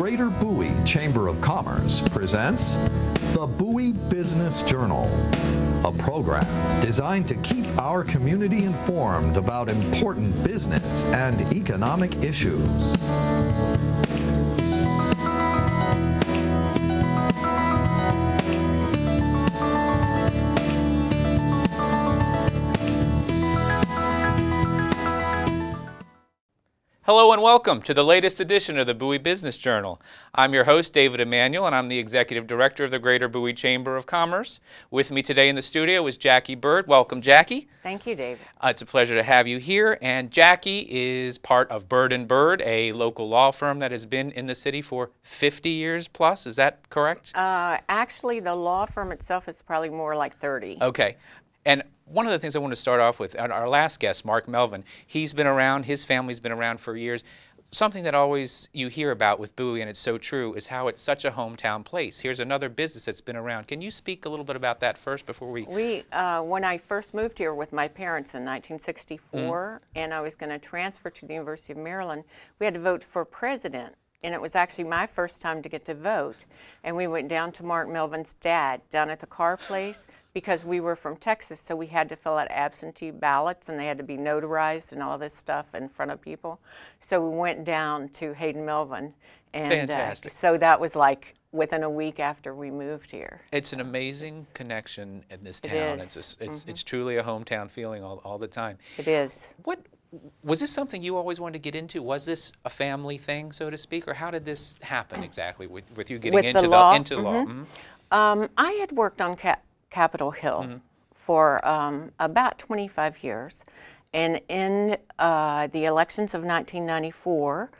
Greater Bowie Chamber of Commerce presents the Bowie Business Journal, a program designed to keep our community informed about important business and economic issues. Hello and welcome to the latest edition of the Bowie Business Journal. I'm your host, David Emanuel, and I'm the Executive Director of the Greater Bowie Chamber of Commerce. With me today in the studio is Jackie Byrd. Welcome, Jackie. Thank you, David. It's a pleasure to have you here. And Jackie is part of Byrd, a local law firm that has been in the city for 50 years plus. Is that correct? Actually, the law firm itself is probably more like 30. Okay. And one of the things I want to start off with, our last guest, Mark Melvin, he's been around, his family's been around for years. Something that always you hear about with Bowie, and it's so true, is how it's such a hometown place. Here's another business that's been around. Can you speak a little bit about that first before we... When I first moved here with my parents in 1964, and I was going to transfer to the University of Maryland, we had to vote for president. And it was actually my first time to get to vote. And we went down to Mark Melvin's dad down at the car place because we were from Texas, so we had to fill out absentee ballots and they had to be notarized and all this stuff in front of people. So we went down to Hayden Melvin. And Fantastic. So that was like within a week after we moved here. It's an amazing connection in this town. It is. It's truly a hometown feeling all the time. It is. Was this something you always wanted to get into? Was this a family thing, so to speak, or how did this happen exactly with you getting into law? I had worked on Capitol Hill for about 25 years, and in the elections of 1994,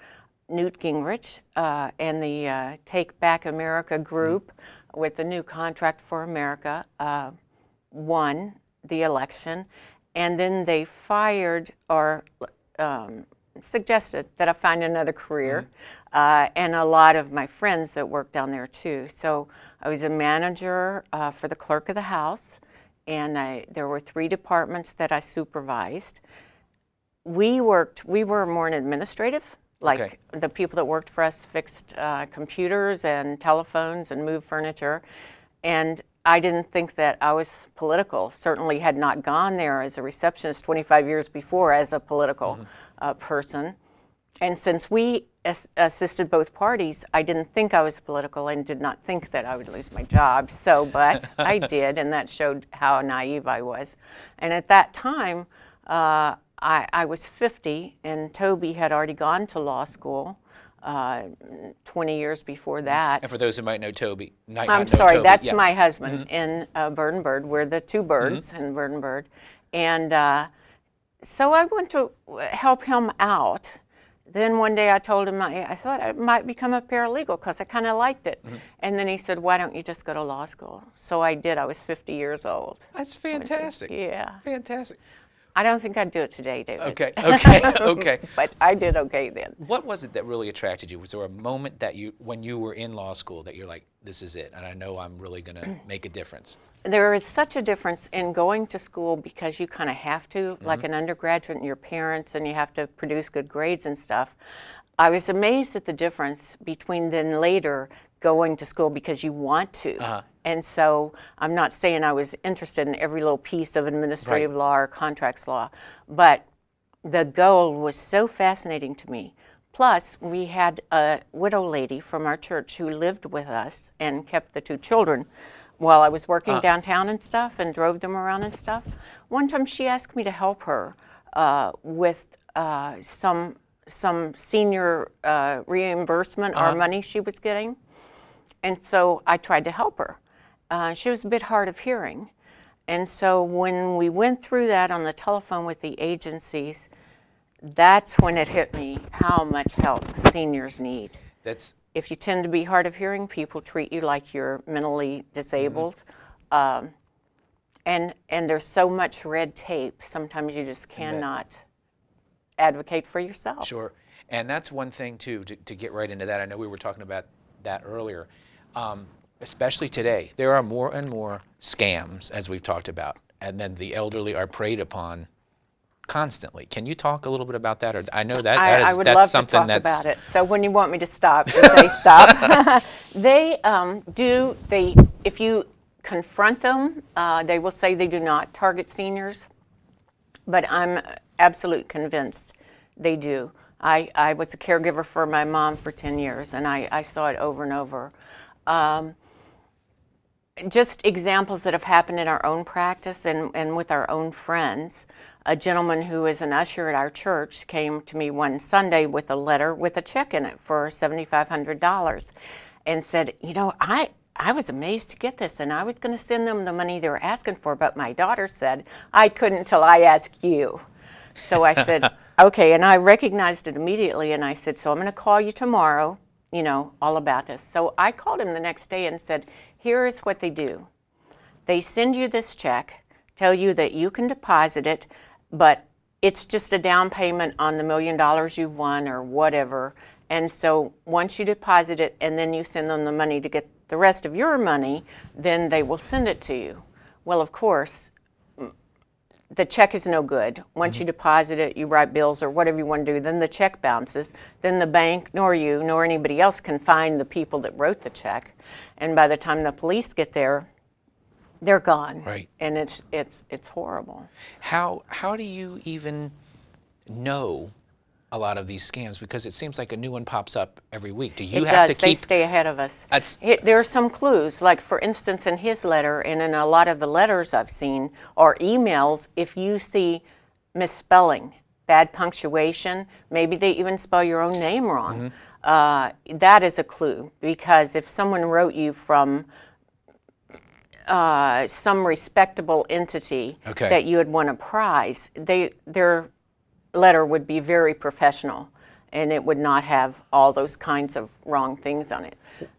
Newt Gingrich and the Take Back America group with the new Contract for America won the election. And then they fired or suggested that I find another career, and a lot of my friends that worked down there too. So I was a manager for the clerk of the house, and there were 3 departments that I supervised. We were more administrative, like the people that worked for us fixed computers and telephones and moved furniture, and I didn't think that I was political. Certainly had not gone there as a receptionist 25 years before as a political person. And since we assisted both parties, I didn't think I was political and did not think that I would lose my job. So, but I did, and that showed how naive I was. And at that time, I was 50, and Toby had already gone to law school. 20 years before that. And for those who might know Toby, I'm sorry, that's my husband in Byrd. We're the 2 Byrds in Byrd. And so I went to help him out. Then one day I told him I thought I might become a paralegal because I kind of liked it. And then he said, why don't you just go to law school? So I did. I was 50 years old. That's fantastic. Yeah. Fantastic. I don't think I'd do it today, David. Okay. But I did okay then. What was it that really attracted you? Was there a moment that when you were in law school that you're like, this is it, and I know I'm really going to make a difference? There is such a difference in going to school because you kind of have to, like an undergraduate and your parents, and you have to produce good grades and stuff. I was amazed at the difference between then later going to school because you want to. And so I'm not saying I was interested in every little piece of administrative law or contracts law, but the goal was so fascinating to me. Plus, we had a widow lady from our church who lived with us and kept the 2 children while I was working downtown and stuff and drove them around and stuff. One time she asked me to help her with some senior reimbursement or money she was getting. And so I tried to help her. She was a bit hard of hearing. And so when we went through that on the telephone with the agencies, that's when it hit me how much help seniors need. If you tend to be hard of hearing, people treat you like you're mentally disabled. And there's so much red tape, sometimes you just cannot advocate for yourself. Sure. And that's one thing, too, to get right into that. I know we were talking about that earlier. Especially today, there are more and more scams, as we've talked about, and then the elderly are preyed upon constantly. Can you talk a little bit about that? Or I know that I would that's love to something talk that's about it. So when you want me to stop, just say stop. They if you confront them, they will say they do not target seniors, but I'm absolutely convinced they do. I was a caregiver for my mom for 10 years, and I saw it over and over. Just examples that have happened in our own practice and with our own friends. A gentleman who is an usher at our church came to me one Sunday with a letter with a check in it for $7,500 and said, you know, I was amazed to get this, and I was going to send them the money they were asking for, but my daughter said I couldn't until I asked you. So I said, okay, and I recognized it immediately, and I said, so I'm going to call you tomorrow, you know, all about this. So I called him the next day and said, here is what they do. They send you this check, tell you that you can deposit it, but it's just a down payment on the $1 million you've won or whatever. And so once you deposit it and then you send them the money to get the rest of your money, then they will send it to you. Well, of course, the check is no good. Once you deposit it, you write bills or whatever you want to do, then the check bounces. Then the bank, nor you, nor anybody else can find the people that wrote the check. And by the time the police get there, they're gone. Right. And it's horrible. How do you even know a lot of these scams? Because it seems like a new one pops up every week. Do you It have does. to keep? They stay ahead of us. That's- There are some clues, like for instance in his letter and in a lot of the letters I've seen or emails, if you see misspelling, bad punctuation, maybe they even spell your own name wrong, that is a clue, because if someone wrote you from some respectable entity that you had won a prize, their letter would be very professional and it would not have all those kinds of wrong things on it.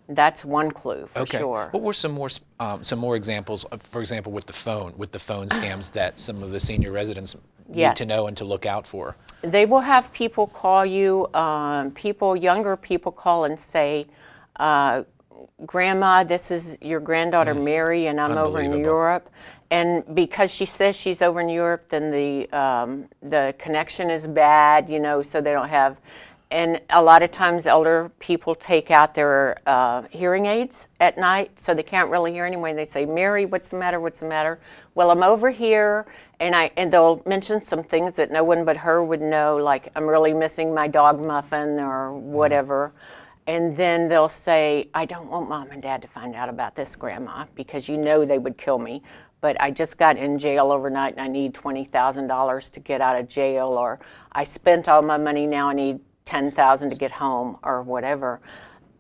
That's one clue for sure. What were some more examples of, for example, with the phone scams that some of the senior residents need to know and to look out for? They will have people call you, younger people call and say, Grandma, this is your granddaughter Mary, and I'm over in Europe. And because she says she's over in Europe, then the connection is bad, you know, so they don't have. And a lot of times elder people take out their hearing aids at night, so they can't really hear anyway. They say, Mary, what's the matter? What's the matter? Well, I'm over here, and they'll mention some things that no one but her would know, like I'm really missing my dog Muffin or whatever. And then they'll say, I don't want Mom and Dad to find out about this, Grandma, because you know they would kill me. But I just got in jail overnight and I need $20,000 to get out of jail, or I spent all my money, now I need $10,000 to get home, or whatever.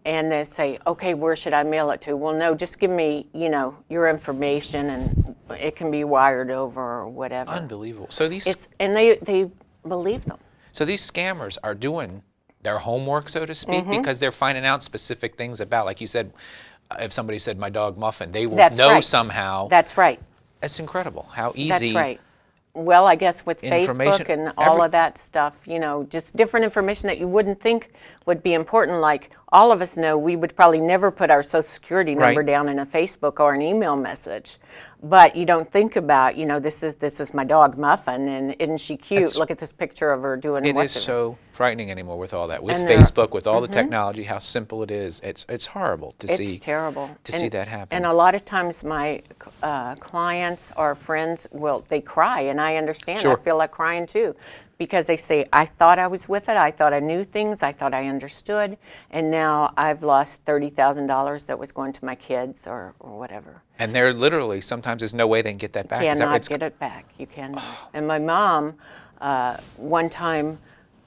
And they say, okay, where should I mail it to? Well, no, just give me, you know, your information and it can be wired over or whatever. Unbelievable. So they believe them. So these scammers are doing their homework, so to speak, because they're finding out specific things about, like you said, if somebody said my dog Muffin, they will know somehow. That's right. It's incredible how easy. That's right. Well, I guess with Facebook and all of that stuff, you know, just different information that you wouldn't think would be important. Like all of us know we would probably never put our Social Security number down in a Facebook or an email message. But you don't think about, you know, this is my dog Muffin, and isn't she cute? Look at this picture of her doing whatever. It is so frightening anymore with all that. With Facebook, with all the technology, how simple it is. It's horrible to see. It's terrible. See that happen. And a lot of times my clients or friends they cry, and I understand. I feel like crying too, because they say, I thought I was with it, I thought I knew things, I thought I understood, and now I've lost $30,000 that was going to my kids or whatever. And they're literally, sometimes there's no way they can get that back. You cannot get it back. You cannot. And my mom, one time,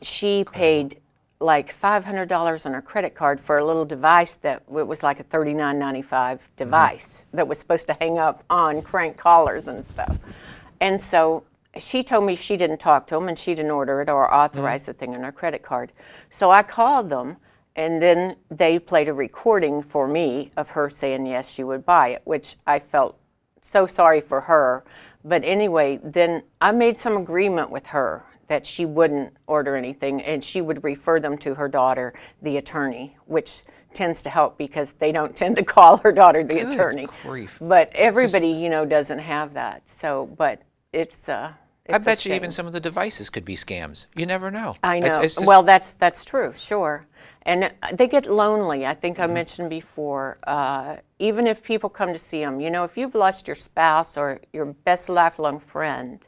she paid like $500 on her credit card for a little device that it was like a $39.95 device that was supposed to hang up on crank collars and stuff. And so she told me she didn't talk to them and she didn't order it or authorize the thing on her credit card. So I called them, and then they played a recording for me of her saying yes, she would buy it, which I felt so sorry for her. But anyway, then I made some agreement with her that she wouldn't order anything and she would refer them to her daughter, the attorney, which tends to help because they don't tend to call her daughter the attorney. Grief. But everybody, you know, doesn't have that. So, but it's I bet you even some of the devices could be scams. You never know. I know. It's just, Well, that's true, sure. And they get lonely. I think I mentioned before, even if people come to see them, you know, if you've lost your spouse or your best lifelong friend,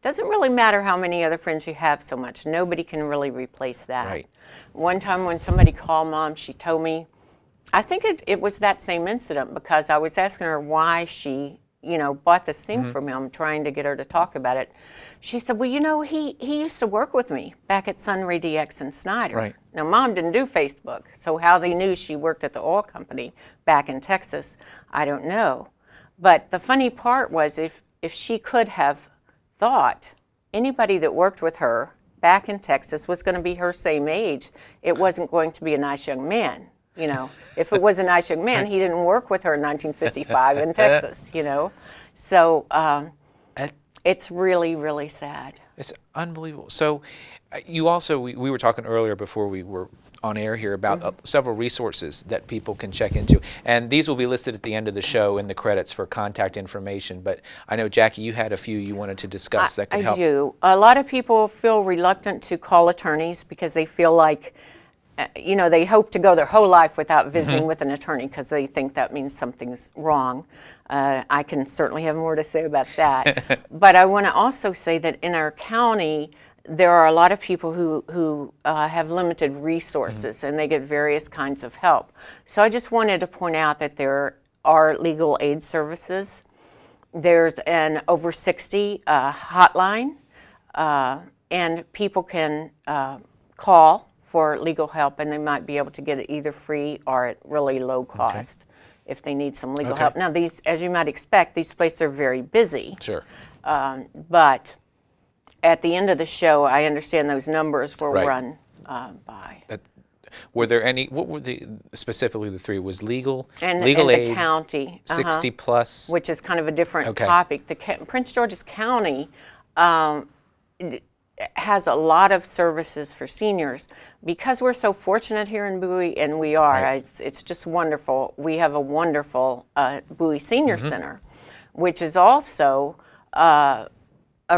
doesn't really matter how many other friends you have so much. Nobody can really replace that. Right. One time when somebody called Mom, she told me, I think it was that same incident, because I was asking her why she, you know, bought this thing from him, trying to get her to talk about it. She said, well, you know, he used to work with me back at Sunray DX and Snyder. Right. Now, Mom didn't do Facebook, so how they knew she worked at the oil company back in Texas, I don't know. But the funny part was, if she could have thought anybody that worked with her back in Texas was going to be her same age, it wasn't going to be a nice young man. You know, if it was a nice young man, he didn't work with her in 1955 in Texas, you know. So it's really, really sad. It's unbelievable. So you also, we were talking earlier before we were on air here about several resources that people can check into. And these will be listed at the end of the show in the credits for contact information. But I know, Jackie, you had a few you wanted to discuss that could help. I do. A lot of people feel reluctant to call attorneys because they feel like, you know, they hope to go their whole life without visiting with an attorney because they think that means something's wrong. I can certainly have more to say about that. But I want to also say that in our county, there are a lot of people who have limited resources, and they get various kinds of help. So I just wanted to point out that there are legal aid services. There's an over 60 hotline, and people can call for legal help, and they might be able to get it either free or at really low cost if they need some legal help. Now, these, as you might expect, these places are very busy. Sure. But at the end of the show, I understand those numbers were run by. Were there any, what were specifically the three? Was legal And aid, the county. 60 plus? Which is kind of a different topic. Prince George's County has a lot of services for seniors. Because we're so fortunate here in Bowie, and we are, it's just wonderful. We have a wonderful Bowie Senior Center, which is also a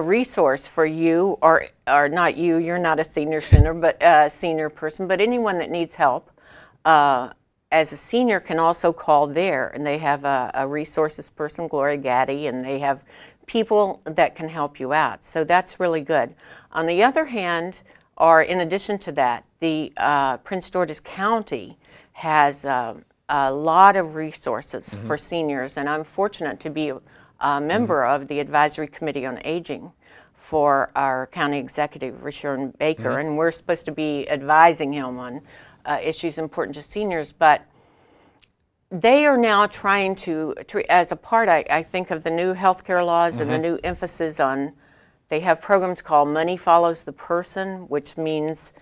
resource for you, or not you, you're not a senior center, but a senior person, but anyone that needs help as a senior can also call there, and they have a resources person, Gloria Gaddy, and they have people that can help you out. So that's really good. On the other hand, or in addition to that, the Prince George's County has a lot of resources for seniors, and I'm fortunate to be a member of the Advisory Committee on Aging for our county executive, Rashawn Baker, and we're supposed to be advising him on issues important to seniors, but they are now trying to as a part, I think, of the new healthcare laws and the new emphasis on, they have programs called Money Follows the Person, which means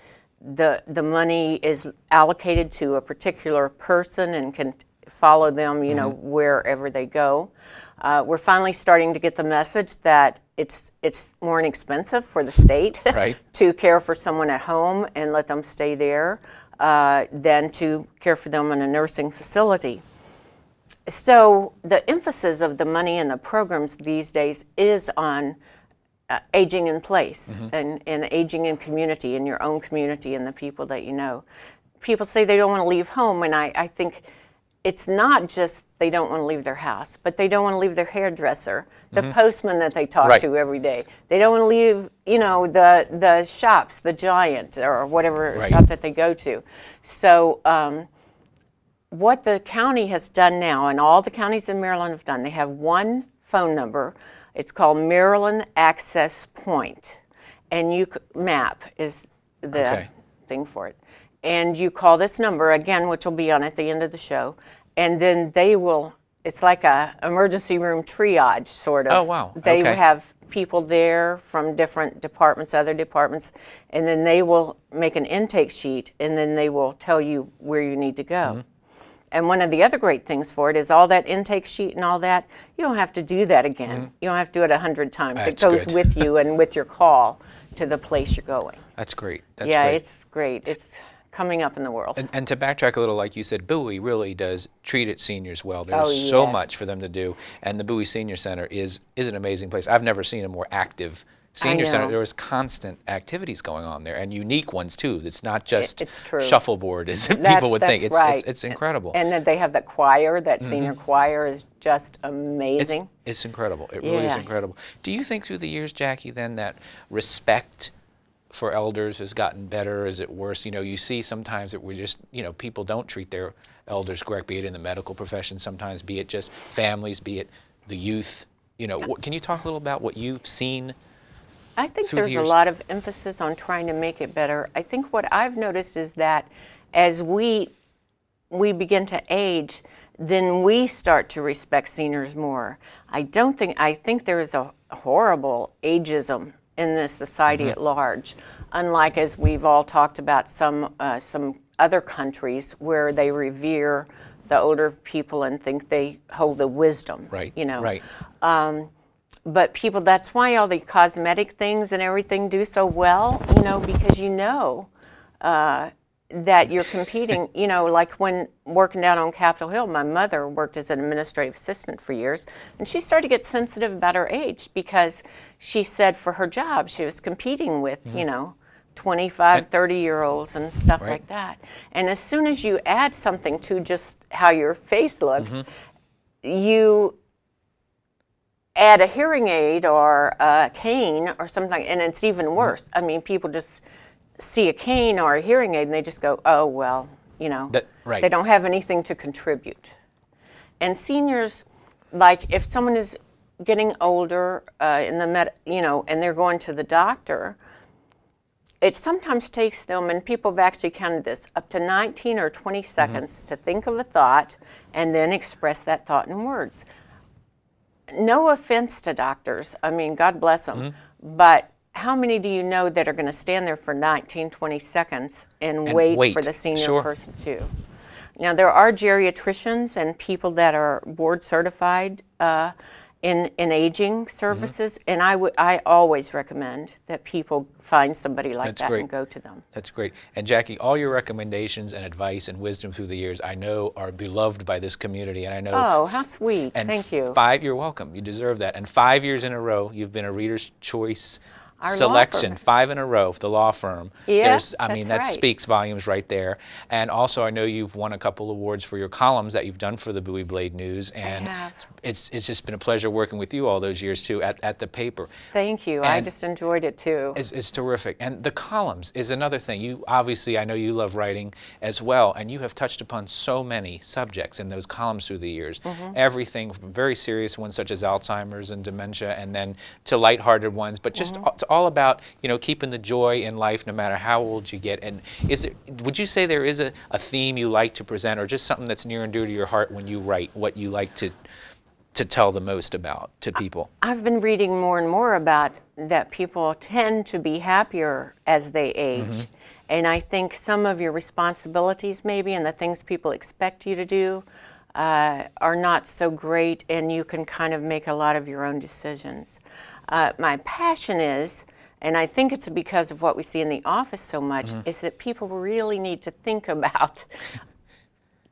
the money is allocated to a particular person and can follow them, you know, wherever they go. We're finally starting to get the message that it's more inexpensive for the state to care for someone at home and let them stay there than to care for them in a nursing facility. So the emphasis of the money and the programs these days is on aging in place and aging in community, in your own community and the people that you know. People say they don't want to leave home, and I think it's not just they don't want to leave their house, but they don't want to leave their hairdresser, the postman that they talk to every day. They don't want to leave, you know, the shops, the Giant or whatever shop that they go to. So what the county has done now, and all the counties in Maryland have done, they have one phone number. It's called Maryland Access Point, and MAP is the thing for it. And you call this number, again, which will be on at the end of the show, and then they will, it's like a emergency room triage, sort of. Oh, wow. They have people there from different departments, other departments, and then they will make an intake sheet, and then they will tell you where you need to go. And one of the other great things for it is all that intake sheet and all that, you don't have to do that again. You don't have to do it 100 times. It goes with you and with your call to the place you're going. That's great. That's great. It's great. It's coming up in the world. And to backtrack a little, like you said, Bowie really does treat its seniors well. There's so much for them to do, and the Bowie Senior Center is an amazing place. I've never seen a more active Senior Center, know. there was constant activities going on there, and unique ones too. It's not just It's true. shuffleboard, as people would think. That's right. It's incredible. And then they have the choir. That senior choir is just amazing. It's incredible. It really is Yeah. incredible. Do you think through the years, Jackie, then that respect for elders has gotten better? Is it worse? You know, you see sometimes that we just, you know, people don't treat their elders correct, be it in the medical profession sometimes, be it just families, be it the youth. You know, can you talk a little about what you've seen? I think through the there's a years? lot of emphasis on trying to make it better. I think what I've noticed is that as we begin to age, then we start to respect seniors more. I think there is a horrible ageism in this society at large, unlike, as we've all talked about, some other countries where they revere the older people and think they hold the wisdom. Right. You know. Right. But people, that's why all the cosmetic things and everything do so well, you know, because you know that you're competing, you know, like when working down on Capitol Hill, my mother worked as an administrative assistant for years, and she started to get sensitive about her age because she said for her job she was competing with, you know, 25, 30-year-olds and stuff Right. like that. And as soon as you add something to just how your face looks, you add a hearing aid or a cane or something, and it's even worse. I mean, people just see a cane or a hearing aid and they just go, oh, well, you know, Right. they don't have anything to contribute. And seniors, like if someone is getting older you know, and they're going to the doctor, it sometimes takes them, and people have actually counted this, up to 19 or 20 seconds to think of a thought and then express that thought in words. No offense to doctors, I mean, God bless them, but how many do you know that are going to stand there for 19, 20 seconds and wait for the senior person too? Now, there are geriatricians and people that are board certified in aging services, and I always recommend that people find somebody like That's that great. and go to them. That's great. And Jackie, all your recommendations and advice and wisdom through the years, I know are beloved by this community, and I know. Oh, how sweet! And Thank you. You're welcome. You deserve that. And 5 years in a row, you've been a Reader's Choice Our law selection. firm. 5 in a row, the law firm. Yeah, I mean, that's that right. speaks volumes right there. And also, I know you've won a couple awards for your columns that you've done for the Bowie Blade News, and have. it's just been a pleasure working with you all those years too at the paper. Thank you. I And just enjoyed it too. It's terrific. And the columns is another thing. You obviously, I know you love writing as well, and you have touched upon so many subjects in those columns through the years. Everything from very serious ones such as Alzheimer's and dementia, and then to lighthearted ones, but just it's all about, you know, keeping the joy in life no matter how old you get. And would you say there is a theme you like to present, or just something that's near and dear to your heart when you write, what you like to tell the most about to people? I've been reading more and more about that people tend to be happier as they age. And I think some of your responsibilities maybe and the things people expect you to do are not so great, and you can kind of make a lot of your own decisions. My passion is, and I think it's because of what we see in the office so much, is that people really need to think about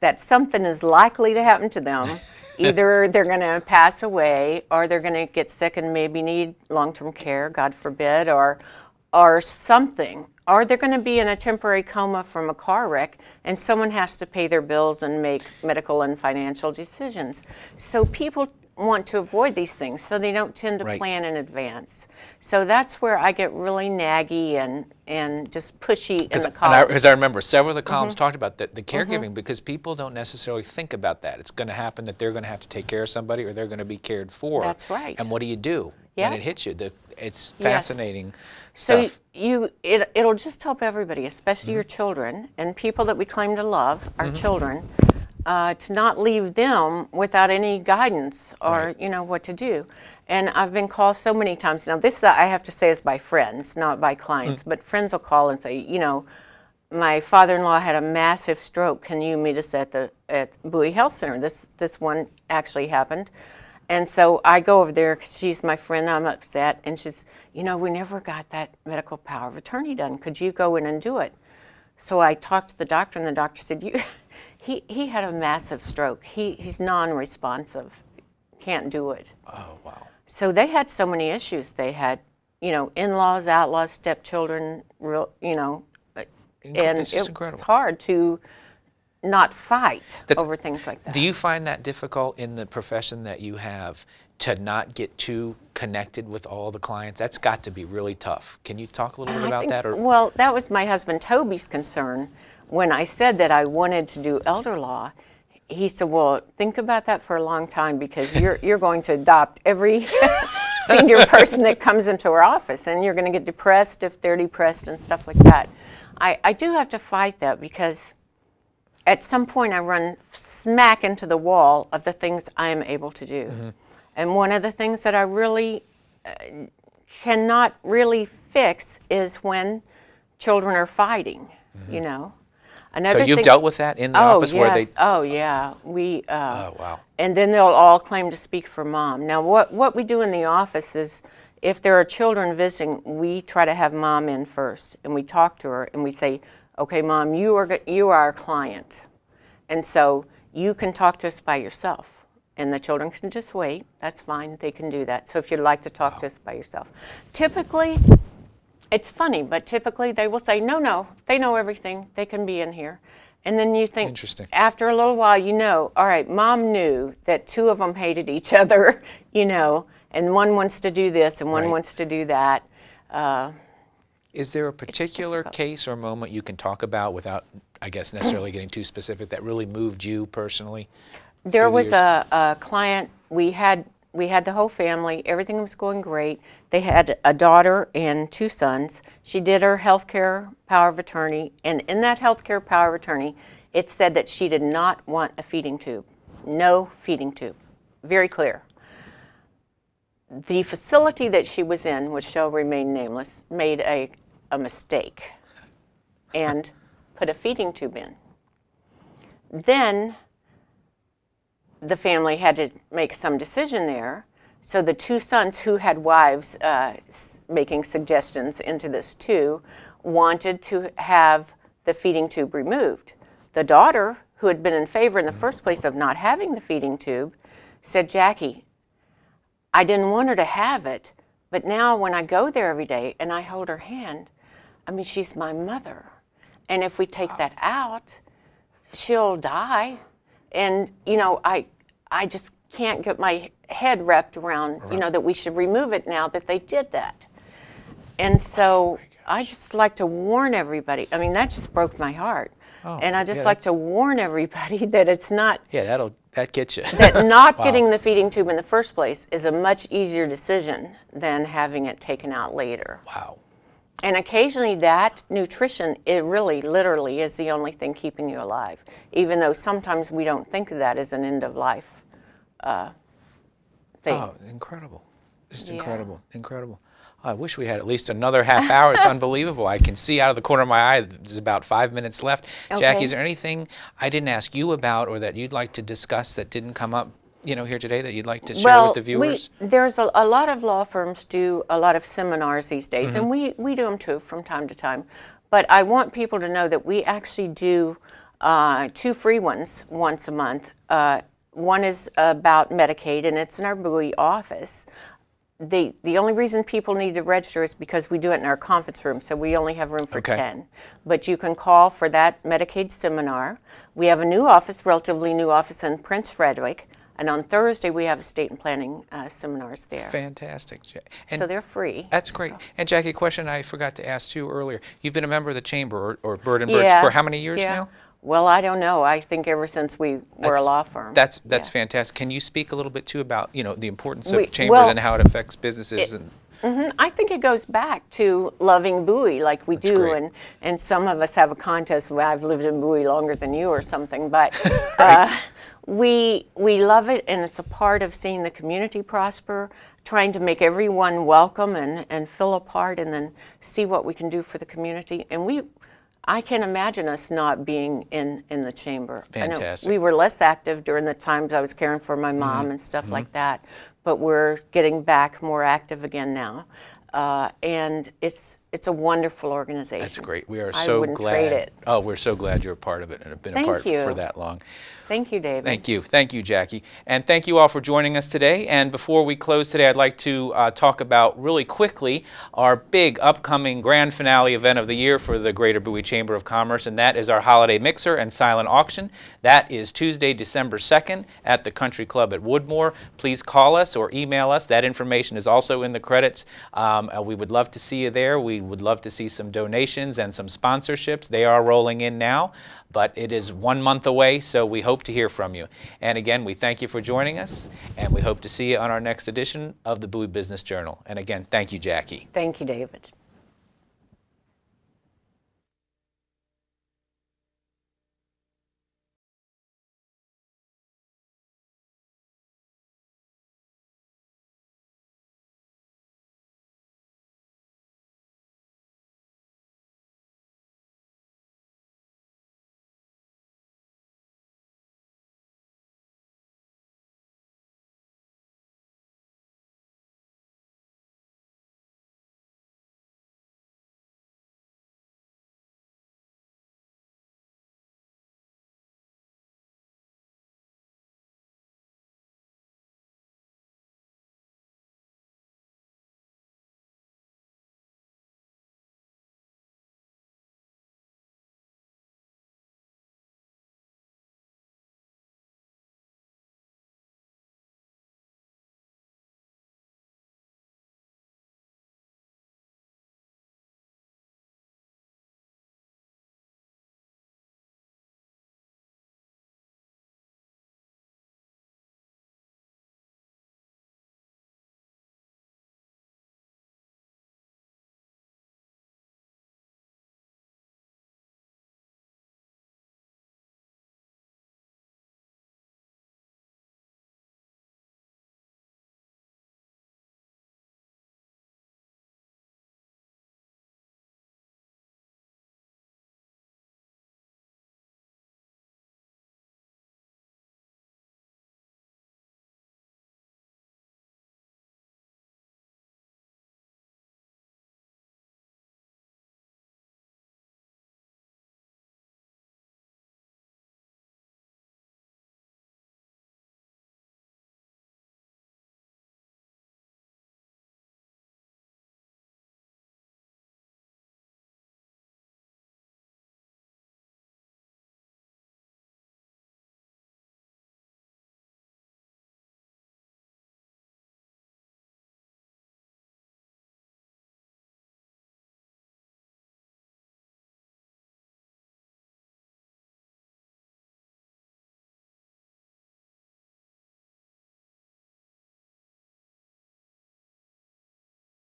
that something is likely to happen to them. Either they're going to pass away, or they're going to get sick and maybe need long-term care, God forbid, or something. Or they're going to be in a temporary coma from a car wreck, and someone has to pay their bills and make medical and financial decisions. So people want to avoid these things, so they don't tend to plan in advance. So that's where I get really naggy and just pushy in the column. Because I remember several of the columns talked about the caregiving, because people don't necessarily think about that. It's going to happen that they're going to have to take care of somebody, or they're going to be cared for. That's right. And what do you do when it hits you? It's fascinating So stuff. it'll just help everybody, especially your children and people that we claim to love, our children, to not leave them without any guidance or you know what to do. And I've been called so many times. Now this I have to say is by friends, not by clients, but friends will call and say, you know, my father-in-law had a massive stroke. Can you meet us at Bowie Health Center? This one actually happened. And so I go over there because she's my friend. I'm upset. And she's, you know, we never got that medical power of attorney done. Could you go in and do it? So I talked to the doctor, and the doctor said, he had a massive stroke. He's non-responsive. Can't do it. Oh, wow. So they had so many issues. They had in-laws, outlaws, stepchildren, and It's just incredible. it's hard to not fight over things like that. Do you find that difficult in the profession that you have to not get too connected with all the clients? That's got to be really tough. Can you talk a little bit about that? Well, that was my husband Toby's concern when I said that I wanted to do elder law. He said, well, think about that for a long time, because you're going to adopt every senior person that comes into our office, and you're going to get depressed if they're depressed and stuff like that. I do have to fight that, because at some point I run smack into the wall of the things I am able to do. Mm-hmm. And one of the things that I really cannot really fix is when children are fighting, mm-hmm. Another so you've thing, dealt with that in the office? Yes. Where they... Oh, yeah. Oh, wow. And then they'll all claim to speak for mom. Now, what we do in the office is, if there are children visiting, we try to have mom in first, and we talk to her, and we say, okay, mom, you are our client, and so you can talk to us by yourself, and the children can just wait. That's fine. They can do that. So if you'd like to talk to us by yourself. Typically, it's funny, but typically they will say, no, they know everything. They can be in here. And then you think, interesting. After a little while, all right, mom knew that two of them hated each other, and one wants to do this and one wants to do that. Is there a particular case or moment you can talk about without, I guess, necessarily getting too specific that really moved you personally? There was a client, we had the whole family, everything was going great. They had a daughter and 2 sons. She did her healthcare power of attorney, and in that healthcare power of attorney, it said that she did not want a feeding tube. No feeding tube. Very clear. The facility that she was in, which shall remain nameless, made a mistake and put a feeding tube in. Then the family had to make some decision there. So the 2 sons, who had wives making suggestions into this too, wanted to have the feeding tube removed. The daughter, who had been in favor in the first place of not having the feeding tube, said, Jackie, I didn't want her to have it, but now when I go there every day and I hold her hand, she's my mother. And if we take that out, she'll die. And, I just can't get my head wrapped around, that we should remove it now that they did that. And so I just like to warn everybody. That just broke my heart. Oh, and I just like to warn everybody that it's not... Yeah, that gets you. that not getting the feeding tube in the first place is a much easier decision than having it taken out later. Wow. And occasionally that nutrition, it really, literally is the only thing keeping you alive, even though sometimes we don't think of that as an end-of-life thing. Oh, incredible. Just incredible, incredible. I wish we had at least another half hour. It's unbelievable. I can see out of the corner of my eye there's about 5 minutes left. Okay. Jackie, is there anything I didn't ask you about or that you'd like to discuss that didn't come up here today that you'd like to share with the viewers? There's a lot of law firms do a lot of seminars these days, and we do them too from time to time. But I want people to know that we actually do 2 free ones once a month. One is about Medicaid, and it's in our Bowie office. The only reason people need to register is because we do it in our conference room, so we only have room for 10. But you can call for that Medicaid seminar. We have a new office, relatively new office in Prince Frederick, and on Thursday we have estate and planning seminars there. Fantastic. And so they're free. That's great. So. And Jackie, a question I forgot to ask you earlier. You've been a member of the Chamber, or Byrd and Byrd, for how many years now? Well, I don't know. I think ever since we were a law firm. That's fantastic. Can you speak a little bit too about the importance of Chamber and how it affects businesses? I think it goes back to loving Bowie like we do, and some of us have a contest where I've lived in Bowie longer than you or something, but we love it, and it's a part of seeing the community prosper, trying to make everyone welcome and feel a part, and then see what we can do for the community. And I can't imagine us not being in the Chamber. Fantastic. I know we were less active during the times I was caring for my mom and stuff like that, but we're getting back more active again now. and it's a wonderful organization. That's great. We are I so wouldn't glad. trade it. Oh, we're so glad you're a part of it and have been a Thank part you. for that long. Thank you, David. Thank you. Thank you, Jackie. And thank you all for joining us today. And before we close today, I'd like to talk about really quickly our big upcoming grand finale event of the year for the Greater Bowie Chamber of Commerce, and that is our holiday mixer and silent auction. That is Tuesday, December 2nd at the Country Club at Woodmore. Please call us or email us. That information is also in the credits. We would love to see you there. We would love to see some donations and some sponsorships. They are rolling in now, but it is 1 month away, so we hope to hear from you. And again, we thank you for joining us, and we hope to see you on our next edition of the Bowie Business Journal. And again, thank you, Jackie. Thank you, David.